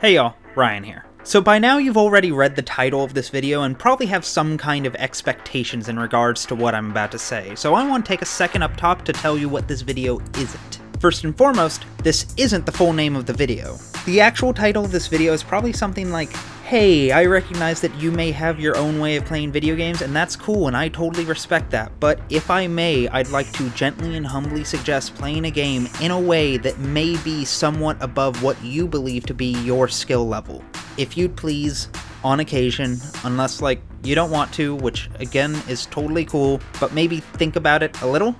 Hey y'all, Ryan here. So by now you've already read the title of this video and probably have some kind of expectations in regards to what I'm about to say, so I want to take a second up top to tell you what this video isn't. First and foremost, this isn't the full name of the video. The actual title of this video is probably something like, hey, I recognize that you may have your own way of playing video games, and that's cool, and I totally respect that, but if I may, I'd like to gently and humbly suggest playing a game in a way that may be somewhat above what you believe to be your skill level. If you'd please, on occasion, unless, you don't want to, which, again, is totally cool, but maybe think about it a little,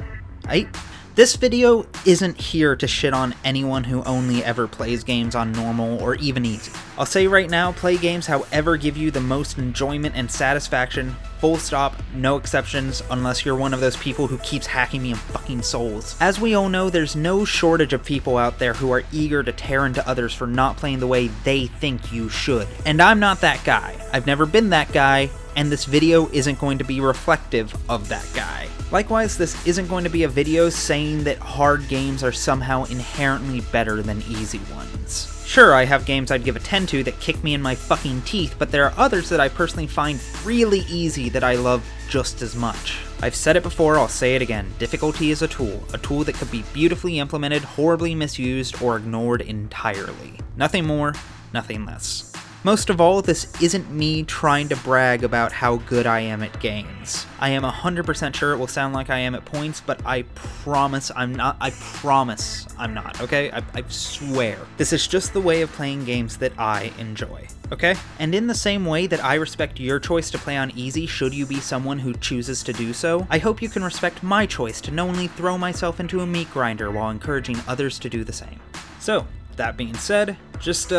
right? This video isn't here to shit on anyone who only ever plays games on normal or even easy. I'll say right now, play games however give you the most enjoyment and satisfaction, full stop, no exceptions, unless you're one of those people who keeps hacking me in fucking souls. As we all know, there's no shortage of people out there who are eager to tear into others for not playing the way they think you should. And I'm not that guy. I've never been that guy, and this video isn't going to be reflective of that guy. Likewise, this isn't going to be a video saying that hard games are somehow inherently better than easy ones. Sure, I have games I'd give a 10 to that kick me in my fucking teeth, but there are others that I personally find really easy that I love just as much. I've said it before, I'll say it again, difficulty is a tool that could be beautifully implemented, horribly misused, or ignored entirely. Nothing more, nothing less. Most of all, this isn't me trying to brag about how good I am at games. I am 100% sure it will sound like I am at points, but I promise I'm not. I promise I'm not, okay? I swear. This is just the way of playing games that I enjoy, okay? And in the same way that I respect your choice to play on easy should you be someone who chooses to do so, I hope you can respect my choice to knowingly throw myself into a meat grinder while encouraging others to do the same. So, that being said, just,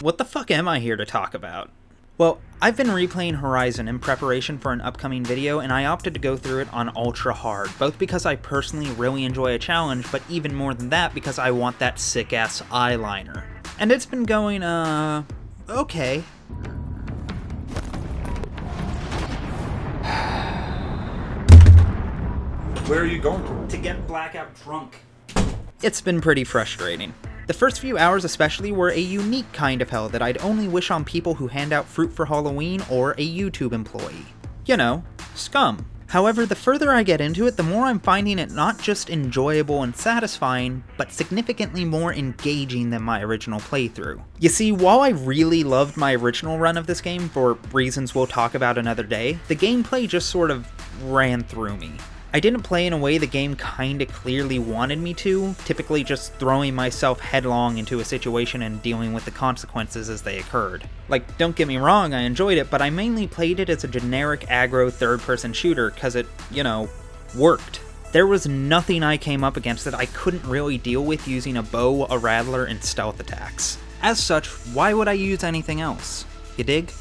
what the fuck am I here to talk about? Well, I've been replaying Horizon in preparation for an upcoming video, and I opted to go through it on ultra hard, both because I personally really enjoy a challenge, but even more than that because I want that sick-ass eyeliner. And it's been going, okay. Where are you going? To get blackout drunk. It's been pretty frustrating. The first few hours especially were a unique kind of hell that I'd only wish on people who hand out fruit for Halloween or a YouTube employee. You know, scum. However, the further I get into it, the more I'm finding it not just enjoyable and satisfying, but significantly more engaging than my original playthrough. You see, while I really loved my original run of this game for reasons we'll talk about another day, the gameplay just sort of ran through me. I didn't play in a way the game kinda clearly wanted me to, typically just throwing myself headlong into a situation and dealing with the consequences as they occurred. Don't get me wrong, I enjoyed it, but I mainly played it as a generic aggro third-person shooter cause it, worked. There was nothing I came up against that I couldn't really deal with using a bow, a rattler, and stealth attacks. As such, why would I use anything else? You dig?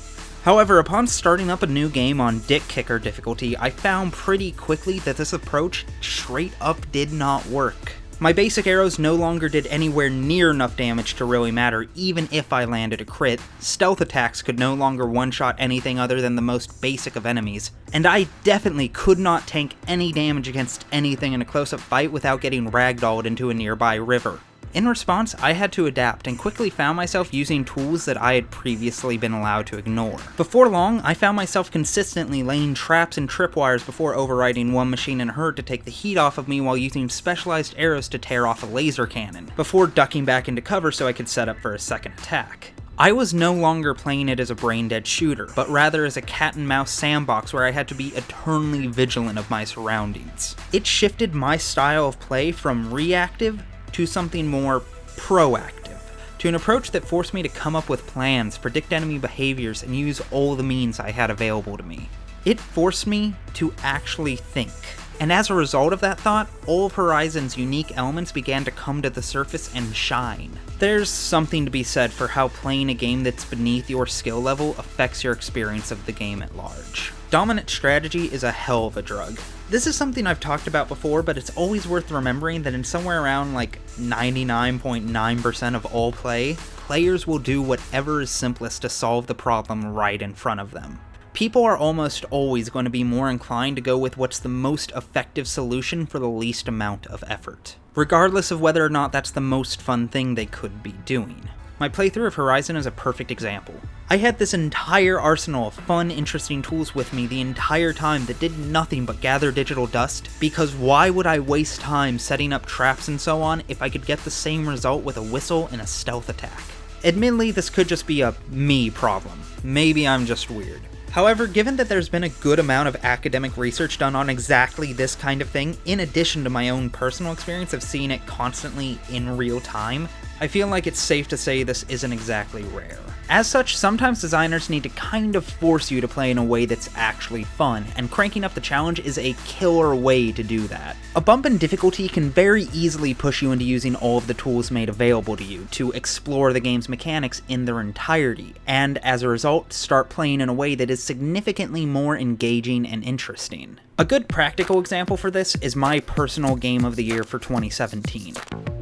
However, upon starting up a new game on Dick Kicker difficulty, I found pretty quickly that this approach straight up did not work. My basic arrows no longer did anywhere near enough damage to really matter, even if I landed a crit. Stealth attacks could no longer one-shot anything other than the most basic of enemies, and I definitely could not tank any damage against anything in a close-up fight without getting ragdolled into a nearby river. In response, I had to adapt and quickly found myself using tools that I had previously been allowed to ignore. Before long, I found myself consistently laying traps and tripwires before overriding one machine in a herd to take the heat off of me while using specialized arrows to tear off a laser cannon, before ducking back into cover so I could set up for a second attack. I was no longer playing it as a brain-dead shooter, but rather as a cat-and-mouse sandbox where I had to be eternally vigilant of my surroundings. It shifted my style of play from reactive to something more proactive, to an approach that forced me to come up with plans, predict enemy behaviors, and use all the means I had available to me. It forced me to actually think, and as a result of that thought, all of Horizon's unique elements began to come to the surface and shine. There's something to be said for how playing a game that's beneath your skill level affects your experience of the game at large. Dominant strategy is a hell of a drug. This is something I've talked about before, but it's always worth remembering that in somewhere around 99.9% of all play, players will do whatever is simplest to solve the problem right in front of them. People are almost always going to be more inclined to go with what's the most effective solution for the least amount of effort, regardless of whether or not that's the most fun thing they could be doing. My playthrough of Horizon is a perfect example. I had this entire arsenal of fun, interesting tools with me the entire time that did nothing but gather digital dust, because why would I waste time setting up traps and so on if I could get the same result with a whistle and a stealth attack? Admittedly, this could just be a me problem. Maybe I'm just weird. However, given that there's been a good amount of academic research done on exactly this kind of thing, in addition to my own personal experience of seeing it constantly in real time, I feel like it's safe to say this isn't exactly rare. As such, sometimes designers need to kind of force you to play in a way that's actually fun, and cranking up the challenge is a killer way to do that. A bump in difficulty can very easily push you into using all of the tools made available to you to explore the game's mechanics in their entirety, and as a result, start playing in a way that is significantly more engaging and interesting. A good practical example for this is my personal game of the year for 2017,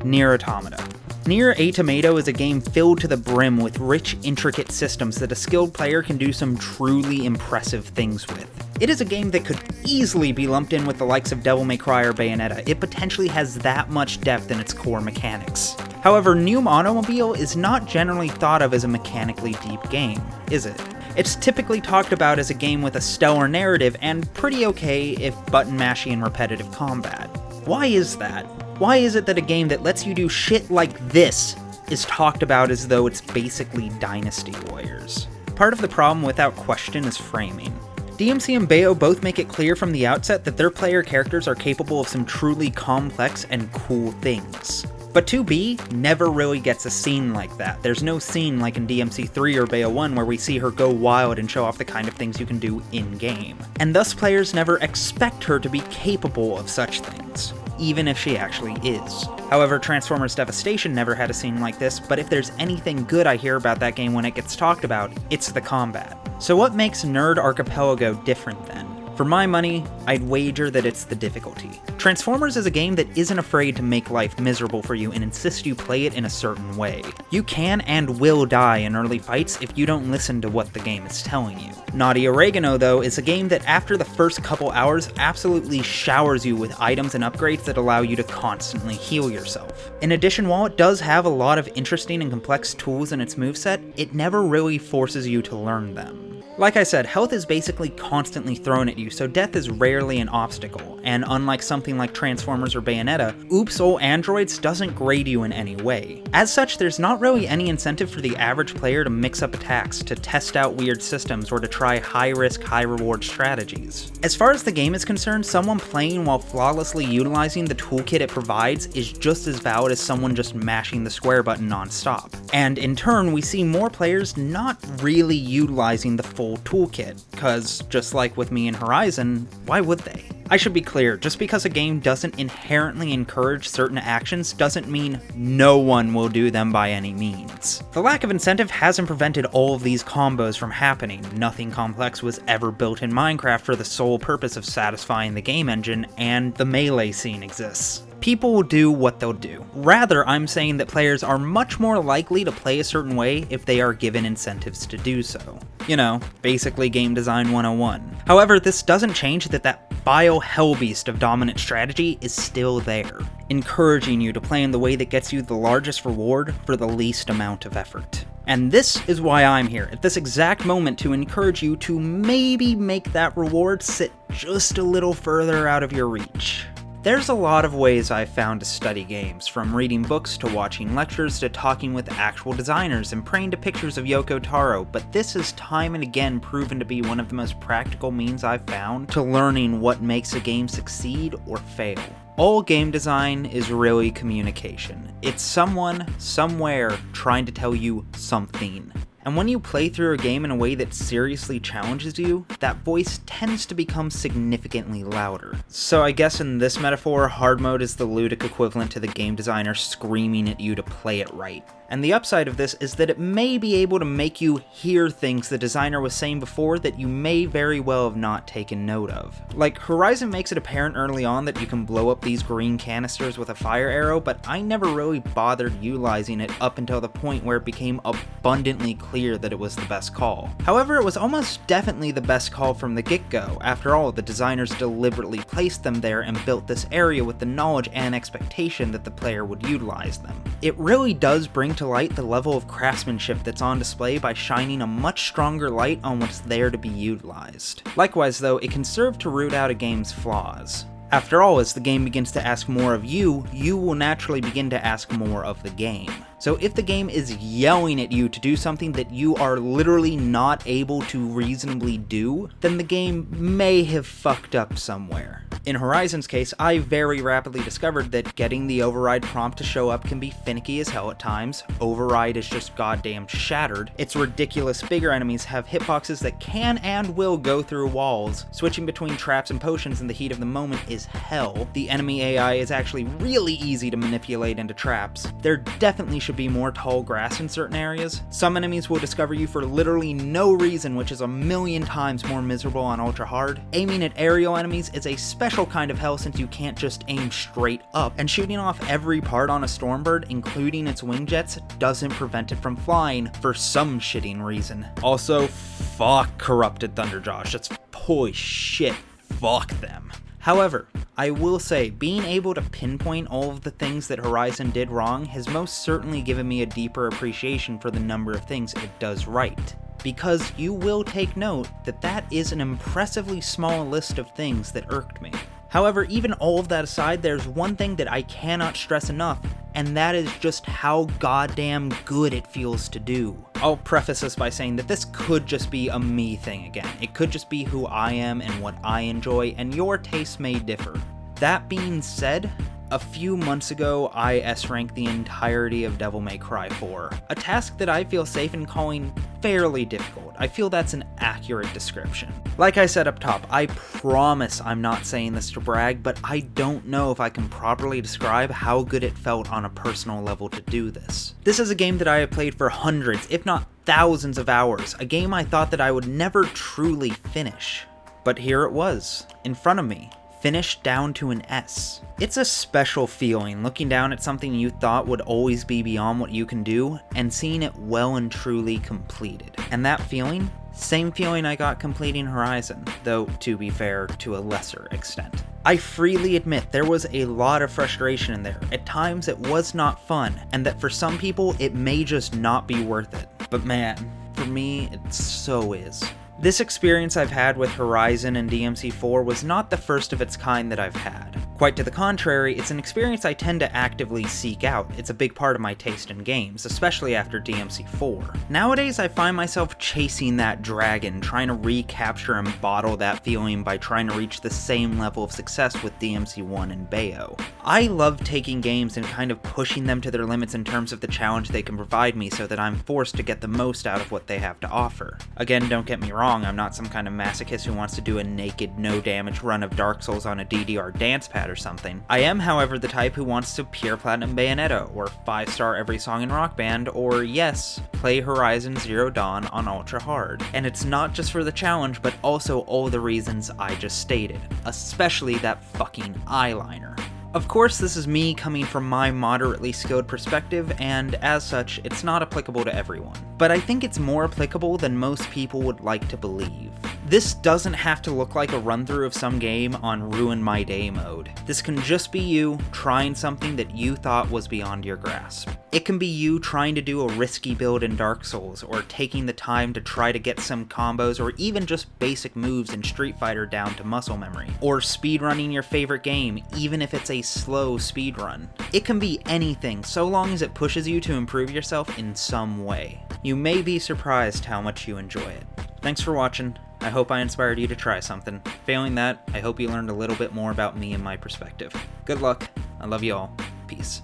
Nier Automata. Nier Automata is a game filled to the brim with rich, intricate systems that a skilled player can do some truly impressive things with. It is a game that could easily be lumped in with the likes of Devil May Cry or Bayonetta. It potentially has that much depth in its core mechanics. However, New Automobile is not generally thought of as a mechanically deep game, is it? It's typically talked about as a game with a stellar narrative and pretty okay if button mashing and repetitive combat. Why is that? Why is it that a game that lets you do shit like this is talked about as though it's basically Dynasty Warriors? Part of the problem, without question, is framing. DMC and Bayo both make it clear from the outset that their player characters are capable of some truly complex and cool things. But 2B never really gets a scene like that. There's no scene like in DMC 3 or Bayo 1 where we see her go wild and show off the kind of things you can do in-game. And thus players never expect her to be capable of such things, even if she actually is. However, Transformers Devastation never had a scene like this, but if there's anything good I hear about that game when it gets talked about, it's the combat. So what makes Nerd Archipelago different then? For my money, I'd wager that it's the difficulty. Transformers is a game that isn't afraid to make life miserable for you and insist you play it in a certain way. You can and will die in early fights if you don't listen to what the game is telling you. Naughty Oregano, though, is a game that after the first couple hours absolutely showers you with items and upgrades that allow you to constantly heal yourself. In addition, while it does have a lot of interesting and complex tools in its moveset, it never really forces you to learn them. Like I said, health is basically constantly thrown at you, so death is rarely an obstacle, and unlike something like Transformers or Bayonetta, Oops Ol' Androids doesn't grade you in any way. As such, there's not really any incentive for the average player to mix up attacks, to test out weird systems, or to try high-risk, high-reward strategies. As far as the game is concerned, someone playing while flawlessly utilizing the toolkit it provides is just as valid as someone just mashing the square button non-stop. And in turn, we see more players not really utilizing the full toolkit, cause just like with me in Horizon, why would they? I should be clear, just because a game doesn't inherently encourage certain actions doesn't mean no one will do them by any means. The lack of incentive hasn't prevented all of these combos from happening. Nothing complex was ever built in Minecraft for the sole purpose of satisfying the game engine, and the melee scene exists. People will do what they'll do. Rather, I'm saying that players are much more likely to play a certain way if they are given incentives to do so. You know, basically game design 101. However, this doesn't change that vile hellbeast of dominant strategy is still there, encouraging you to play in the way that gets you the largest reward for the least amount of effort. And this is why I'm here at this exact moment, to encourage you to maybe make that reward sit just a little further out of your reach. There's a lot of ways I've found to study games, from reading books to watching lectures to talking with actual designers and praying to pictures of Yoko Taro, but this has time and again proven to be one of the most practical means I've found to learning what makes a game succeed or fail. All game design is really communication. It's someone, somewhere, trying to tell you something. And when you play through a game in a way that seriously challenges you, that voice tends to become significantly louder. So I guess in this metaphor, hard mode is the ludic equivalent to the game designer screaming at you to play it right. And the upside of this is that it may be able to make you hear things the designer was saying before that you may very well have not taken note of. Like, Horizon makes it apparent early on that you can blow up these green canisters with a fire arrow, but I never really bothered utilizing it up until the point where it became abundantly clear clear that it was the best call. However, it was almost definitely the best call from the get-go. After all, the designers deliberately placed them there and built this area with the knowledge and expectation that the player would utilize them. It really does bring to light the level of craftsmanship that's on display by shining a much stronger light on what's there to be utilized. Likewise though, it can serve to root out a game's flaws. After all, as the game begins to ask more of you, you will naturally begin to ask more of the game. So if the game is yelling at you to do something that you are literally not able to reasonably do, then the game may have fucked up somewhere. In Horizon's case, I very rapidly discovered that getting the override prompt to show up can be finicky as hell at times. Override is just goddamn shattered. Its ridiculous bigger enemies have hitboxes that can and will go through walls. Switching between traps and potions in the heat of the moment is hell. The enemy AI is actually really easy to manipulate into traps. There definitely should be more tall grass in certain areas. Some enemies will discover you for literally no reason, which is a million times more miserable on ultra hard. Aiming at aerial enemies is a special kind of hell since you can't just aim straight up, and shooting off every part on a Stormbird, including its wing jets, doesn't prevent it from flying for some shitting reason. Also, fuck Corrupted Thunderjosh. That's holy shit, fuck them. However, I will say, being able to pinpoint all of the things that Horizon did wrong has most certainly given me a deeper appreciation for the number of things it does right. Because you will take note that that is an impressively small list of things that irked me. However, even all of that aside, there's one thing that I cannot stress enough, and that is just how goddamn good it feels to do. I'll preface this by saying that this could just be a me thing again. It could just be who I am and what I enjoy, and your tastes may differ. That being said, a few months ago, I S-ranked the entirety of Devil May Cry 4, a task that I feel safe in calling fairly difficult. I feel that's an accurate description. Like I said up top, I promise I'm not saying this to brag, but I don't know if I can properly describe how good it felt on a personal level to do this. This is a game that I have played for hundreds, if not thousands of hours, a game I thought that I would never truly finish. But here it was, in front of me. Finished down to an S. It's a special feeling looking down at something you thought would always be beyond what you can do and seeing it well and truly completed. And that feeling? Same feeling I got completing Horizon, though to be fair, to a lesser extent. I freely admit there was a lot of frustration in there. At times it was not fun, and that for some people it may just not be worth it. But man, for me it so is. This experience I've had with Horizon and DMC4 was not the first of its kind that I've had. Quite to the contrary, it's an experience I tend to actively seek out. It's a big part of my taste in games, especially after DMC4. Nowadays, I find myself chasing that dragon, trying to recapture and bottle that feeling by trying to reach the same level of success with DMC1 and Bayo. I love taking games and kind of pushing them to their limits in terms of the challenge they can provide me so that I'm forced to get the most out of what they have to offer. Again, don't get me wrong, I'm not some kind of masochist who wants to do a naked, no damage run of Dark Souls on a DDR dance pad or something. I am, however, the type who wants to pure platinum Bayonetta, or 5-star every song in Rock Band, or yes, play Horizon Zero Dawn on ultra hard. And it's not just for the challenge, but also all the reasons I just stated, especially that fucking eyeliner. Of course, this is me coming from my moderately skilled perspective, and as such, it's not applicable to everyone. But I think it's more applicable than most people would like to believe. This doesn't have to look like a run-through of some game on Ruin My Day mode. This can just be you trying something that you thought was beyond your grasp. It can be you trying to do a risky build in Dark Souls, or taking the time to try to get some combos or even just basic moves in Street Fighter down to muscle memory, or speedrunning your favorite game, even if it's a slow speedrun. It can be anything, so long as it pushes you to improve yourself in some way. You may be surprised how much you enjoy it. Thanks for watching. I hope I inspired you to try something. Failing that, I hope you learned a little bit more about me and my perspective. Good luck. I love you all. Peace.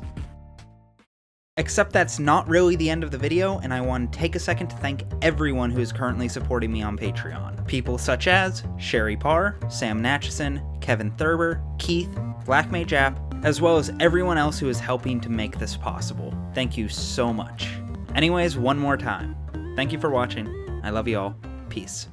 Except that's not really the end of the video, and I want to take a second to thank everyone who is currently supporting me on Patreon. People such as Sherry Parr, Sam Natchison, Kevin Thurber, Keith, Black Mage App, as well as everyone else who is helping to make this possible. Thank you so much. Anyways, one more time. Thank you for watching. I love you all. Peace.